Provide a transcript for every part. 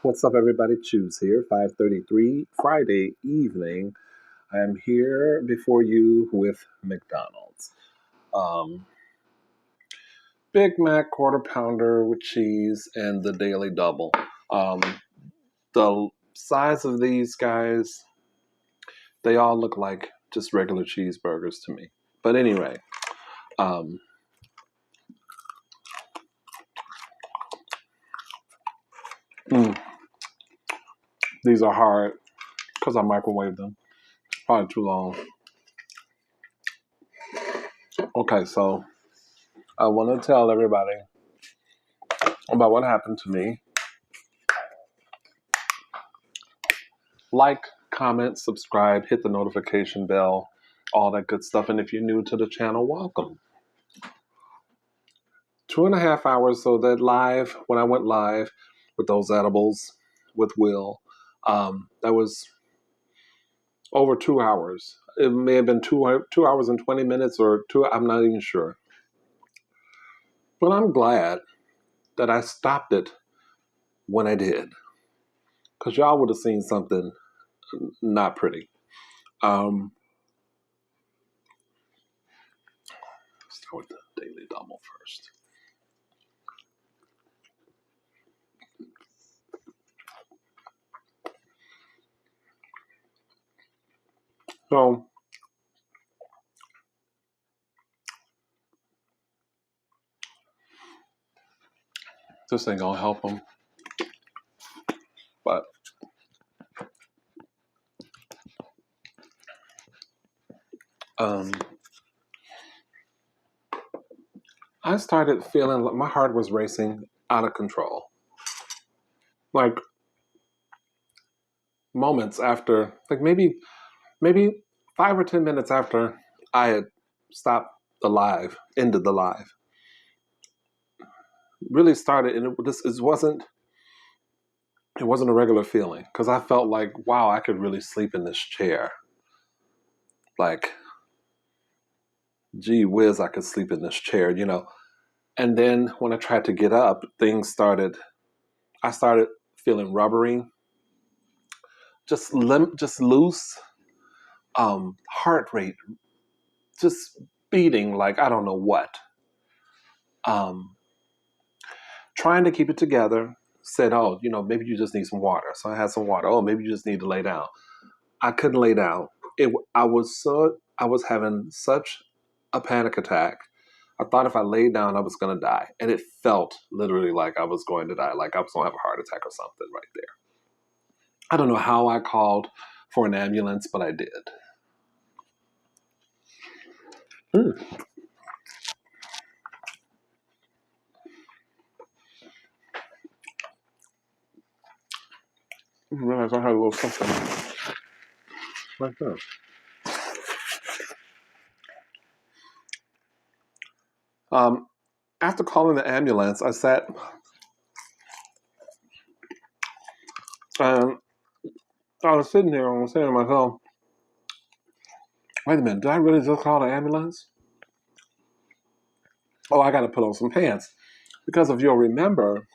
What's up, everybody? Choose here, 5:33 Friday evening. I am here before you with McDonald's. Um, Big Mac quarter pounder with cheese and the daily double. Um, the size of these guys, they all look like just regular cheeseburgers to me. But anyway, um, mm, these are hard because I microwaved them. Probably too long. Okay, so I want to tell everybody about what happened to me. Like, comment, subscribe, hit the notification bell, all that good stuff. And if you're new to the channel, welcome. 2.5 hours, so that live, when I went live with those edibles with Will, that was over 2 hours. It may have been 2 hours and 20 minutes or two, I'm not even sure. But I'm glad that I stopped it when I did, because y'all would have seen something not pretty. Start with the daily double first. So this ain't gonna help them, but I started feeling like my heart was racing out of control. Like moments after, like maybe 5 or 10 minutes after I had stopped the live, ended the live, really started, and it wasn't a regular feeling because I felt like, wow, I could really sleep in this chair. Like, gee whiz, I could sleep in this chair. And then when I tried to get up, I started feeling rubbery, just loose, heart rate just beating like I don't know what. Um, Trying to keep it together, said, oh, maybe you just need some water. So I had some water. Oh, maybe you just need to lay down. I couldn't lay down. I was having such a panic attack. I thought if I laid down, I was going to die. And it felt literally like I was going to die, like I was going to have a heart attack or something right there. I don't know how I called for an ambulance, but I did. Mm. I didn't realize I had a little something right there. After calling the ambulance, I sat and I was sitting there and I was saying to myself, wait a minute, did I really just call the ambulance? Oh, I got to put on some pants. Because if you'll remember,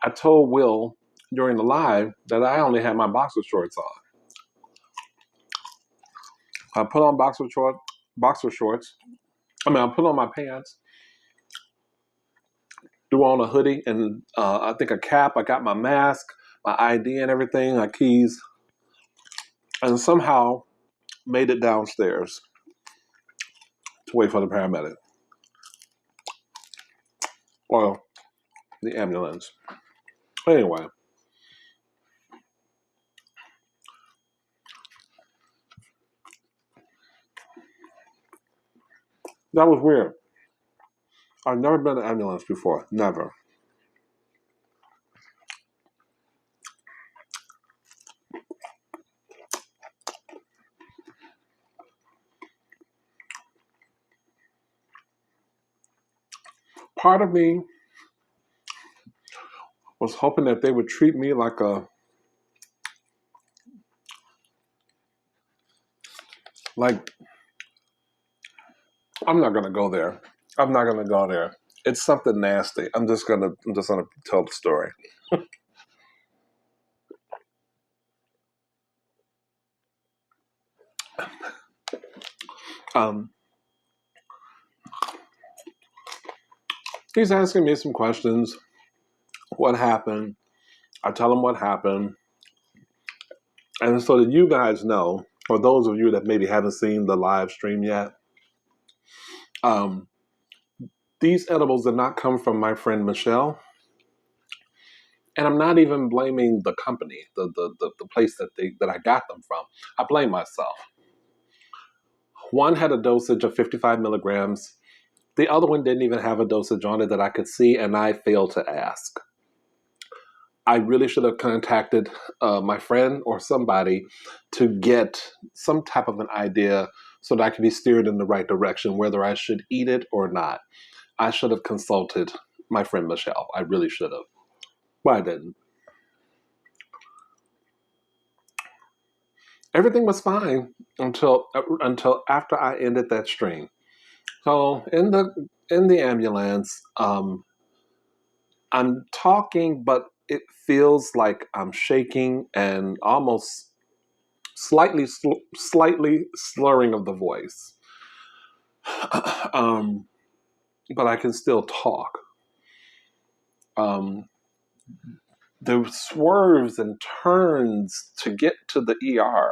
I told Will during the live that I only had my boxer shorts on. I put on boxer shorts. I put on my pants, threw on a hoodie, and I think a cap. I got my mask, my ID and everything, my keys, and somehow made it downstairs to wait for the paramedic. Or the ambulance. Anyway. That was weird. I've never been in an ambulance before. Never. Part of me was hoping that they would treat me like I'm not gonna go there. I'm not gonna go there. It's something nasty. I'm just gonna tell the story. Um, he's asking me some questions. What happened? I tell him what happened. And so that you guys know, or those of you that maybe haven't seen the live stream yet, um, these edibles did not come from my friend Michelle. And I'm not even blaming the company, the place that I got them from. I blame myself. One had a dosage of 55 milligrams. The other one didn't even have a dosage on it that I could see, and I failed to ask. I really should have contacted my friend or somebody to get some type of an idea so that I could be steered in the right direction, whether I should eat it or not. I should have consulted my friend Michelle. I really should have. But I didn't. Everything was fine until after I ended that stream. So in the ambulance, I'm talking, but it feels like I'm shaking and almost slightly slurring of the voice. um, but I can still talk. Um, the swerves and turns to get to the ER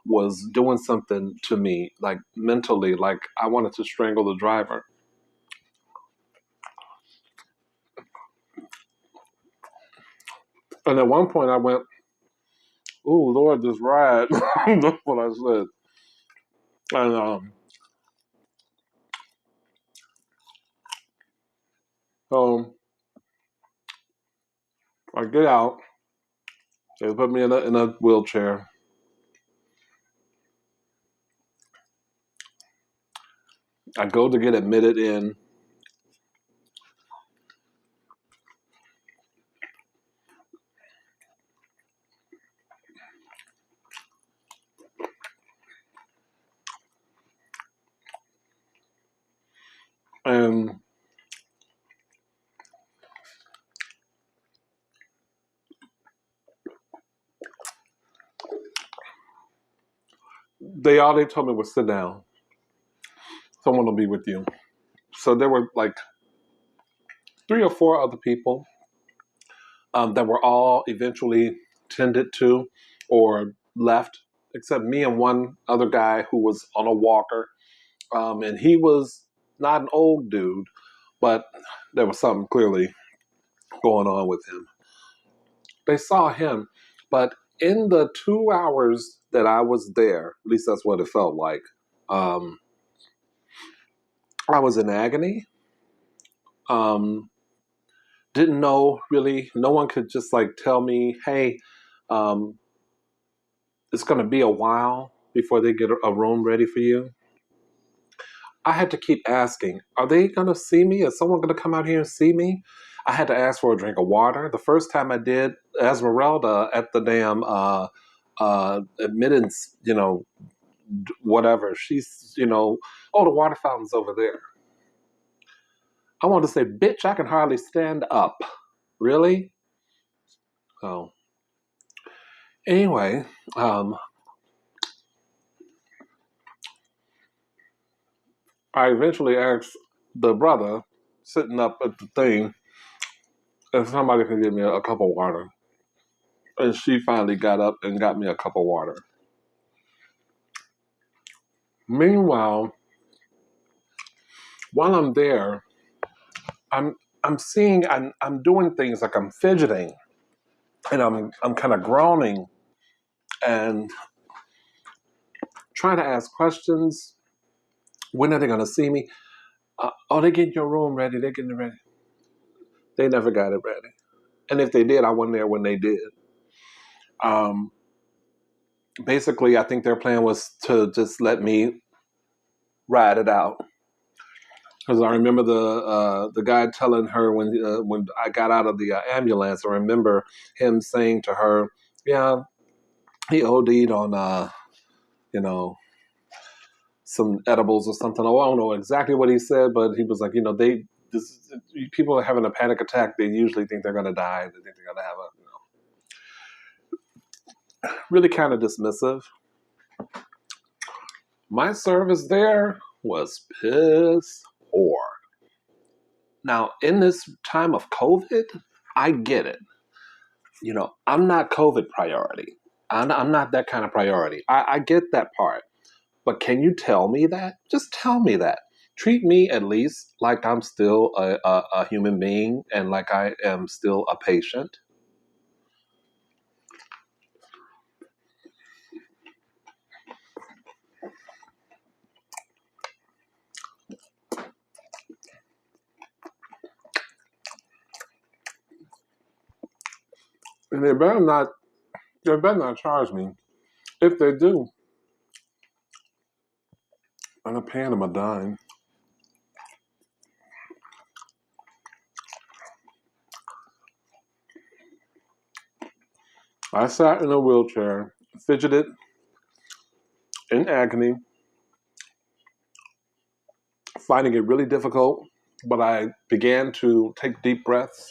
was doing something to me, like mentally, like I wanted to strangle the driver. And at one point I went, "Ooh, Lord, this ride." That's what I said. And so I get out. They put me in a wheelchair. I go to get admitted in. And all they told me was sit down. Someone will be with you. So there were like 3 or 4 other people that were all eventually tended to or left, except me and one other guy who was on a walker. And he was not an old dude, but there was something clearly going on with him. They saw him, but in the 2 hours that I was there, at least that's what it felt like, um, I was in agony. Um, didn't know really. No one could just like tell me, "Hey, um, it's going to be a while before they get a room ready for you." I had to keep asking, "Are they going to see me? Is someone going to come out here and see me?" I had to ask for a drink of water. The first time I did, Esmeralda at the damn admittance, whatever. She's, oh, the water fountain's over there. I wanted to say, bitch, I can hardly stand up. Really? So, anyway, I eventually asked the brother sitting up at the thing if somebody could give me a cup of water. And she finally got up and got me a cup of water. Meanwhile, while I'm there, I'm I'm seeing I'm doing things like I'm fidgeting and I'm kind of groaning and trying to ask questions. When are they going to see me? Oh, they're getting your room ready. They're getting it ready. They never got it ready. And if they did, I wasn't there when they did. Um, Basically, I think their plan was to just let me ride it out. Because I remember the guy telling her when I got out of the ambulance, I remember him saying to her, "Yeah, he OD'd on you know some edibles or something." Oh, I don't know exactly what he said, but he was like, People are having a panic attack. They usually think they're going to die. They think they're going to have really kind of dismissive. My service there was piss poor. Now, in this time of COVID, I get it. I'm not COVID priority. I'm not that kind of priority. I get that part. But can you tell me that? Just tell me that. Treat me at least like I'm still a human being and like I am still a patient. And they better not charge me. If they do, I'm not paying them a dime. I sat in a wheelchair, fidgeted in agony, finding it really difficult, but I began to take deep breaths.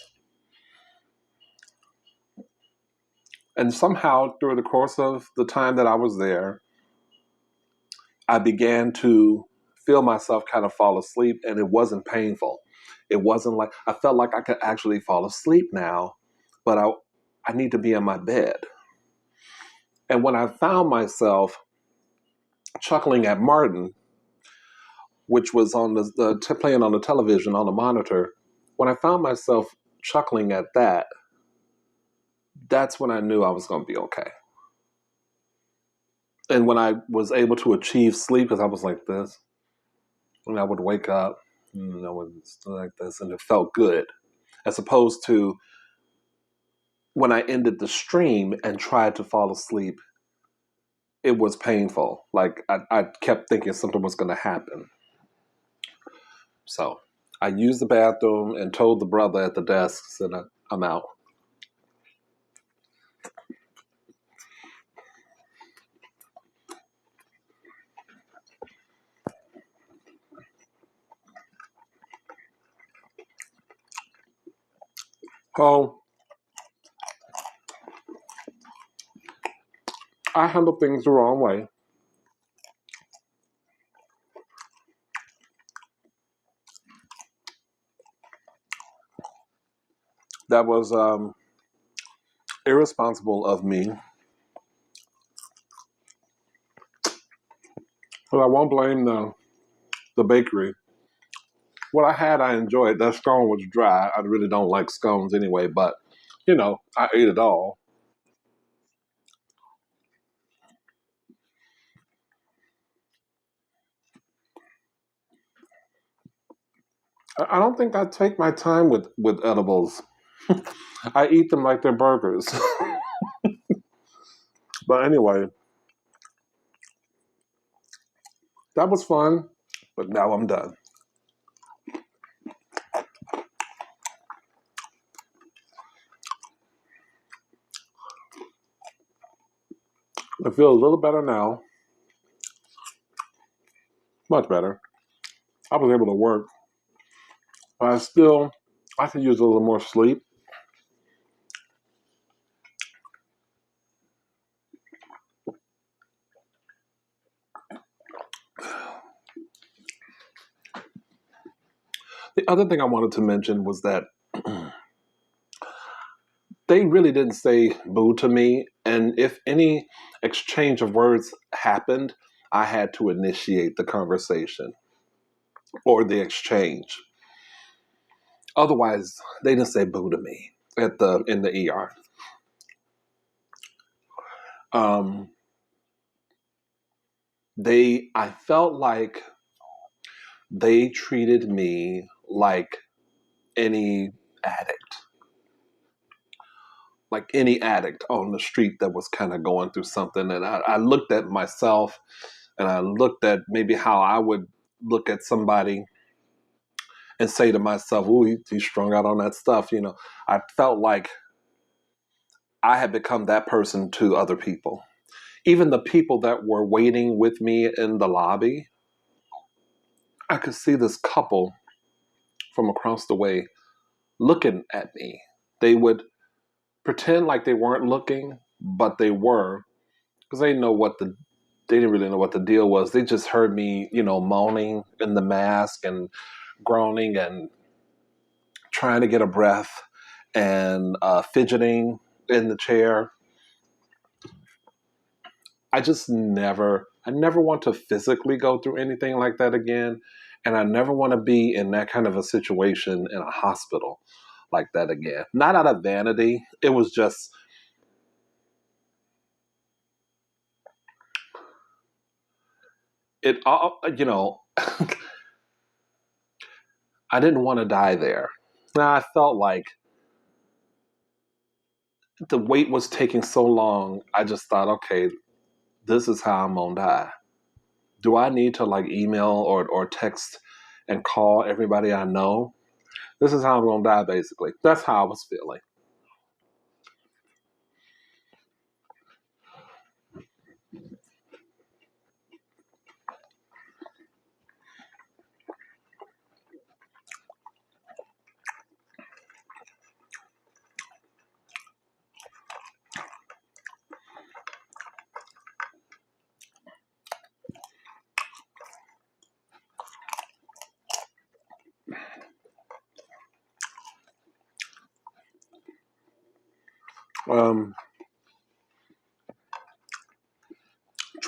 And somehow, through the course of the time that I was there, I began to feel myself kind of fall asleep, and it wasn't painful. It wasn't like I felt like I could actually fall asleep now, but I need to be in my bed. And when I found myself chuckling at Martin, which was on playing on the television on the monitor, when I found myself chuckling at that, that's when I knew I was going to be okay. And when I was able to achieve sleep, because I was like this, and I would wake up, and I was like this, and it felt good, as opposed to when I ended the stream and tried to fall asleep, it was painful. Like I kept thinking something was going to happen. So I used the bathroom and told the brother at the desk, said, I'm out. Oh, I handled things the wrong way. That was irresponsible of me. But I won't blame the bakery. What I had, I enjoyed. That scone was dry. I really don't like scones anyway, but, I ate it all. I don't think I take my time with edibles. I eat them like they're burgers. But anyway, that was fun, but now I'm done. I feel a little better now. Much better. I was able to work. But I could use a little more sleep. The other thing I wanted to mention was that they really didn't say boo to me. And if any exchange of words happened, I had to initiate the conversation or the exchange. Otherwise, they didn't say boo to me in the ER. Um, I felt like they treated me like any addict, like any addict on the street that was kind of going through something. And I looked at myself and I looked at maybe how I would look at somebody and say to myself, "Ooh, he's strung out on that stuff." I felt like I had become that person to other people. Even the people that were waiting with me in the lobby, I could see this couple from across the way looking at me. They would pretend like they weren't looking, but they were, because they didn't really know what the deal was. They just heard me, moaning in the mask and groaning and trying to get a breath and fidgeting in the chair. I never want to physically go through anything like that again. And I never want to be in that kind of a situation in a hospital like that again. Not out of vanity. It was just, it all, I didn't want to die there. Now I felt like the wait was taking so long. I just thought, okay, this is how I'm gonna die. Do I need to like email or text and call everybody I know? This is how I'm gonna die, basically. That's how I was feeling. Um,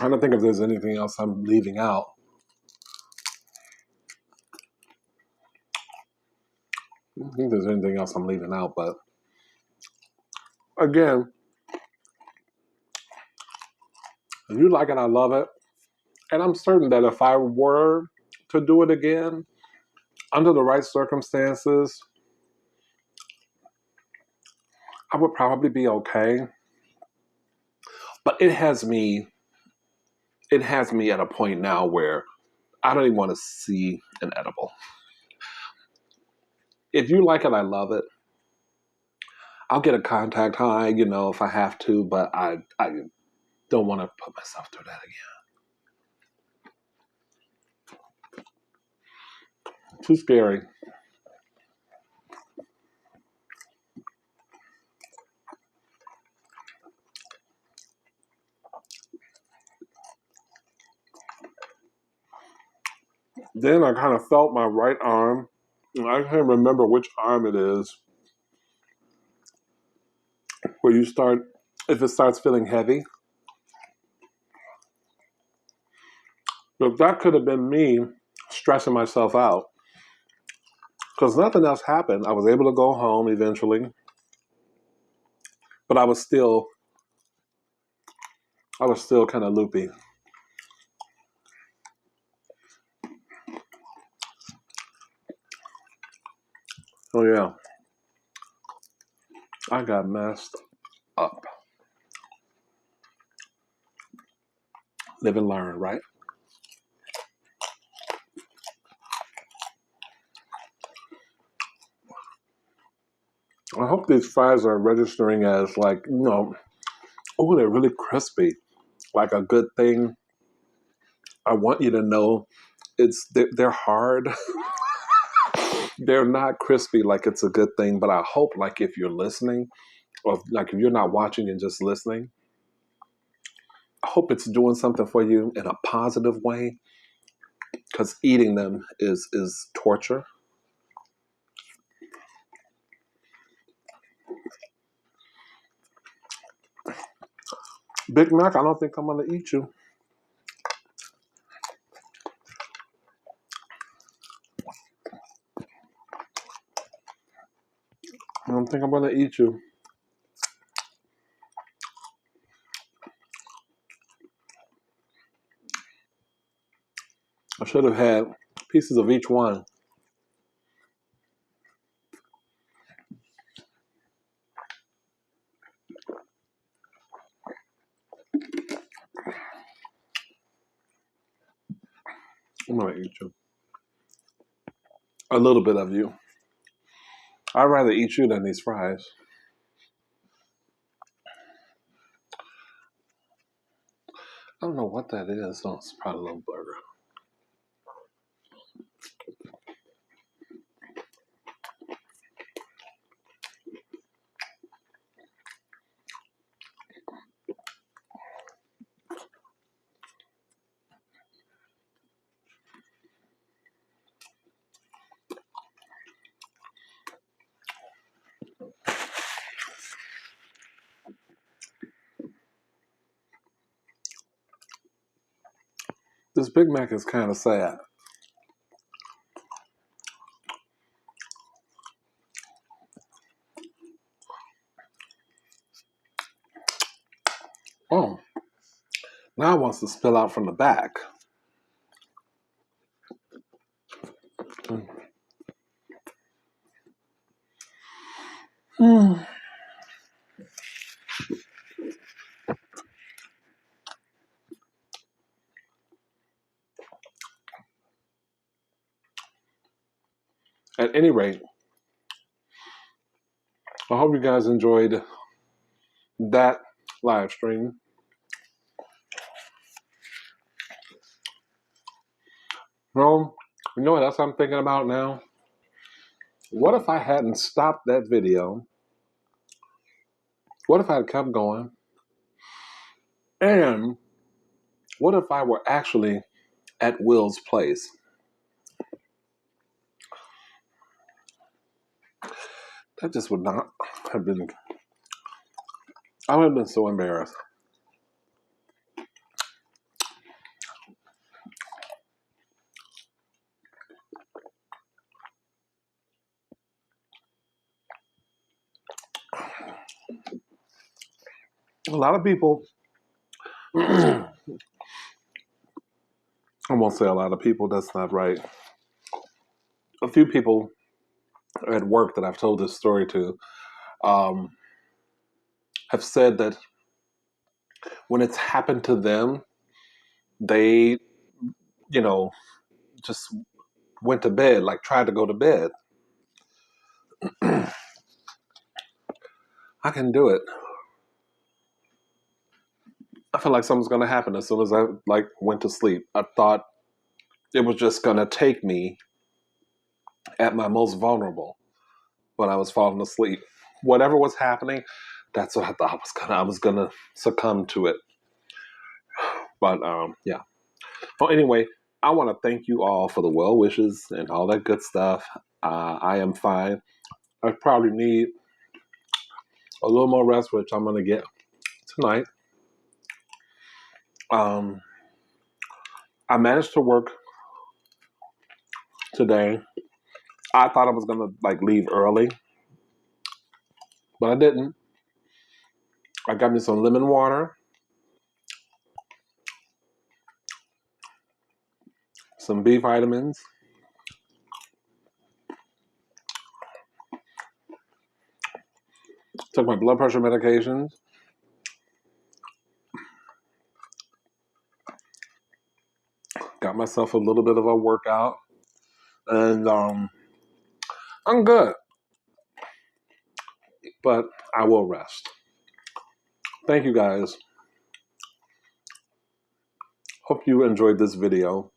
Trying to think if there's anything else I'm leaving out. I don't think there's anything else I'm leaving out, but again, if you like it, I love it. And I'm certain that if I were to do it again, under the right circumstances, I would probably be okay. But it has me at a point now where I don't even want to see an edible. If you like it, I love it. I'll get a contact high, if I have to, but I don't want to put myself through that again. Too scary. Then I kind of felt my right arm. I can't remember which arm it is, where if it starts feeling heavy. But that could have been me stressing myself out because nothing else happened. I was able to go home eventually, but I was still kind of loopy. Oh yeah, I got messed up. Live and learn, right? I hope these fries are registering as like, oh, they're really crispy, like a good thing. I want you to know they're hard. They're not crispy like it's a good thing, but I hope like if you're listening, or like if you're not watching and just listening, I hope it's doing something for you in a positive way, because eating them is torture. Big Mac, I don't think I'm gonna eat you. I don't think I'm gonna eat you. I should have had pieces of each one. I'm gonna eat you. A little bit of you. I'd rather eat you than these fries. I don't know what that is. Oh, it's probably a little burger. This Big Mac is kind of sad. Oh, now it wants to spill out from the back. Mm. At any rate, I hope you guys enjoyed that live stream. Well, you know what else I'm thinking about now? What if I hadn't stopped that video? What if I had kept going? And what if I were actually at Will's place? That just would not have been, I would have been so embarrassed. A lot of people, I won't say a lot of people, that's not right. A few people at work that I've told this story to have said that when it's happened to them, they, just went to bed, like tried to go to bed. I can do it. I feel like something's going to happen as soon as I went to sleep. I thought it was just going to take me at my most vulnerable when I was falling asleep. Whatever was happening, that's what I thought I was gonna succumb to it. But yeah. Well, anyway, I want to thank you all for the well wishes and all that good stuff. I am fine. I probably need a little more rest, which I'm gonna get tonight. I managed to work today. I thought I was gonna leave early, but I didn't. I got me some lemon water, some B vitamins, took my blood pressure medications, got myself a little bit of a workout, and I'm good. But I will rest. Thank you guys. Hope you enjoyed this video.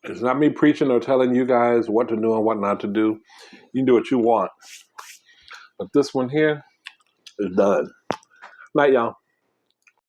It's not me preaching or telling you guys what to do and what not to do. You can do what you want. But this one here is done. Night, y'all.